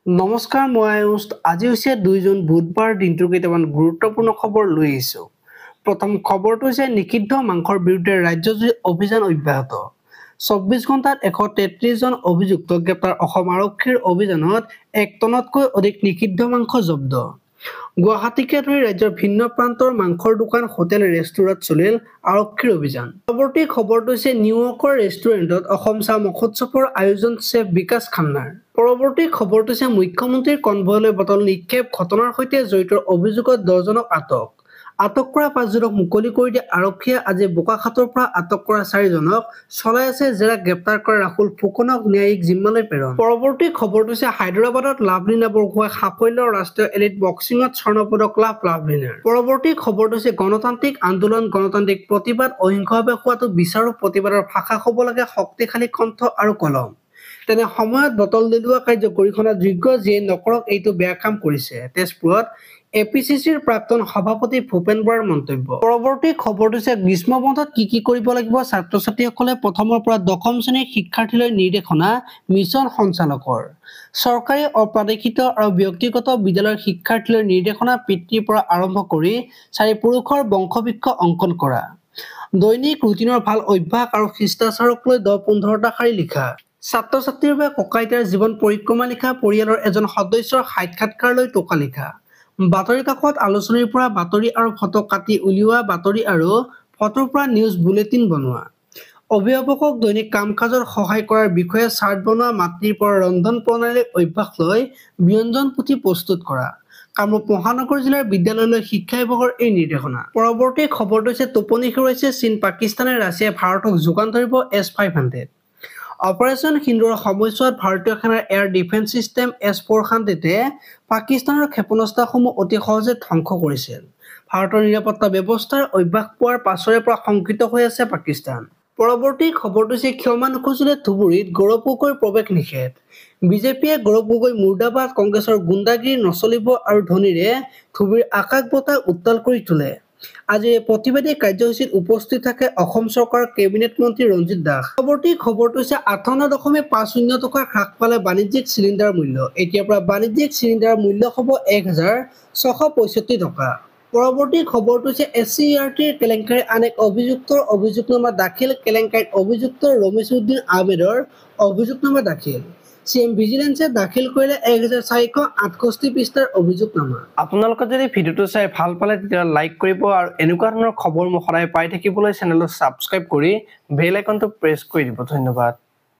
নমস্কাৰ, মই আয়ুষ। আজি হৈছে 2 জুন বুধবাৰ। দিনটোৰ কেইটামান গুৰুত্বপূৰ্ণ খবৰ লৈ আহিছোঁ। প্ৰথম খবৰটো হৈছে নিষিদ্ধ মাংসৰ বিৰুদ্ধে ৰাজ্যজুৰি অভিযান অব্যাহত। 24 ঘণ্টাত 133 জন অভিযুক্ত গ্ৰেপ্তাৰ। অসম আৰক্ষীৰ অভিযানত 1 টনতকৈ অধিক নিষিদ্ধ মাংস জব্দ। গুৱাহাটীকে ধৰি ৰাজ্যৰ ভিন্ন প্ৰান্তৰ মাংসৰ দোকান, হোটেল, ৰেষ্টুৰেণ্টত চলিল আৰক্ষীৰ অভিযান। পৰৱৰ্তী খবৰটো হৈছে নিউয়ৰ্কৰ ৰেষ্টুৰেণ্টত অসম চাহ মহোৎসৱৰ আয়োজন, চেফ বিকাশ খান্নাৰ। পৰৱৰ্তী খবৰটো হৈছে মুখ্যমন্ত্ৰীৰ কনভয়লৈ বটল নিক্ষেপ, ঘটনাৰ সৈতে জড়িত অভিযোগত 10 জনক আটক। আটক কৰা 5 জনক মুকলি কৰি দিয়া আৰক্ষীয়ে আজি বোকাখাতৰ পৰা আটক কৰা 4 জনক চলাই আছে জেৰা। গ্ৰেপ্তাৰ কৰা ৰাহুল ফুকনক ন্যায়িক জিম্মালৈ প্ৰেৰণ। পৰৱৰ্তী খবৰটো হৈছে হায়দৰাবাদত লাভলীনা বৰগোহাঁই সাফল্য, ৰাষ্ট্ৰীয় এলিট বক্সিঙত স্বৰ্ণ পদক লাভ লাভলীনাৰ। পৰৱৰ্তী খবৰটো হৈছে গণতান্ত্ৰিক আন্দোলন, গণতান্ত্ৰিক প্ৰতিবাদ অহিংসভাৱে হোৱাটো বিচাৰো। প্ৰতিবাদৰ ভাষা হ'ব লাগে শক্তিশালী কণ্ঠ আৰু কলম। তেনে সময়ত বটল দলিওৱা কাৰ্য গৰিহণাযোগ্য, যিয়ে নকৰক এইটো বেয়া কাম কৰিছে। তেজপুৰত APCCৰ প্ৰাক্তন সভাপতি ভূপেন বৰাৰ মন্তব্য। পৰৱৰ্তী খবৰটো হৈছে গ্ৰীষ্ম বন্ধত কি কৰিব লাগিব ছাত্ৰ-ছাত্ৰীসকলে। প্ৰথমৰ পৰা 10ম শ্ৰেণীৰ শিক্ষাৰ্থীলৈ নিৰ্দেশনা মিছন সঞ্চালকৰ। চৰকাৰী, অপ্ৰাদেশিত আৰু ব্যক্তিগত বিদ্যালয়ৰ শিক্ষাৰ্থীলৈ নিৰ্দেশনা, পিতৃৰ পৰা আৰম্ভ কৰি 4 পুৰুষৰ বংশবৃক্ষ অংকন কৰা। দৈনিক ৰুটিনৰ ভাল অভ্যাস আৰু শিষ্টাচাৰক লৈ 10-15টা শাৰী লিখা। ছাত্ৰ-ছাত্ৰীৰ বাবে ককা-আইতাৰ জীৱন পৰিক্ৰমা লিখা। পৰিয়ালৰ এজন সদস্যৰ সাক্ষাৎকাৰ লৈ টোকা লিখা। বাতৰি কাকত আলোচনীৰ পৰা বাতৰি আৰু ফটো কাটি উলিওৱা। বাতৰি আৰু ফটোৰ পৰা নিউজ বুলেটিন বনোৱা। অভিভাৱকক দৈনিক কাম-কাজত সহায় কৰাৰ বিষয়ে চাৰ্ট বনোৱা। মাতৃৰ পৰা ৰন্ধন প্ৰণালীৰ অভ্যাস লৈ ব্যঞ্জন পুথি প্ৰস্তুত কৰা। কামৰূপ মহানগৰ জিলাৰ বিদ্যালয়লৈ শিক্ষা বিভাগৰ এই নিৰ্দেশনা। পৰৱৰ্তী খবৰটো হৈছে টোপনি হেৰুৱাইছে চীন, পাকিস্তানে। ৰাছিয়াই ভাৰতক যোগান ধৰিব S-500। অপাৰেচন সিন্দুৰৰ সময়ছোৱাত ভাৰতীয় সেনাৰ এয়াৰ ডিফেন্স চিষ্টেম S-400-এ পাকিস্তানৰ ক্ষেপণাস্ত্ৰসমূহ অতি সহজে ধ্বংস কৰিছিল। ভাৰতৰ নিৰাপত্তা ব্যৱস্থাৰ অভ্যাস পোৱাৰ পাছৰে পৰা শংকিত হৈ আছে পাকিস্তান। পৰৱৰ্তী খবৰটো হৈছে ক্ষমা নোখোজিলে ধুবুৰীত গৌৰৱ গগৈৰ প্ৰৱেশ নিষেধ। বিজেপিয়ে গৌৰৱ গগৈ মুৰ্দাবাদ, কংগ্ৰেছৰ গুণ্ডাগিৰি নচলিব আৰু ধোনীৰে ধুবুৰীৰ আকাশ বতাহ উত্তাল কৰি তোলে। আজিৰ এই প্ৰতিবাদী কাৰ্যসূচীত উপস্থিত থাকে অসম চৰকাৰৰ কেবিনেট মন্ত্ৰী ৰঞ্জিত দাস। পৰৱৰ্তী খবৰটো হৈছে 58.50 টকা হ্ৰাস পালে বাণিজ্যিক চিলিণ্ডাৰ মূল্য। এতিয়াৰ পৰা বাণিজ্যিক চিলিণ্ডাৰৰ মূল্য হ'ব 1665 টকা। পৰৱৰ্তী খবৰটো হৈছে SCERTৰ কেলেংকাৰী, আন এক অভিযুক্তৰ অভিযোগনামা দাখিল। কেলেংকাৰীত অভিযুক্ত ৰমেশ উদ্দিন আহমেদৰ অভিযোগনামা দাখিল। CM ভিজিলেন্সে দাখিল কৰিলে 1468 পৃষ্ঠাৰ অভিযোগনামা। আপোনালোকে যদি ভিডিঅ'টো চাই ভাল পালে তেতিয়া লাইক কৰিব আৰু এনেকুৱা ধৰণৰ খবৰ সদায় পাই থাকিবলৈ চেনেলটো ছাবস্ক্ৰাইব কৰি বেল আইকনটো প্ৰেছ কৰি দিব। ধন্যবাদ।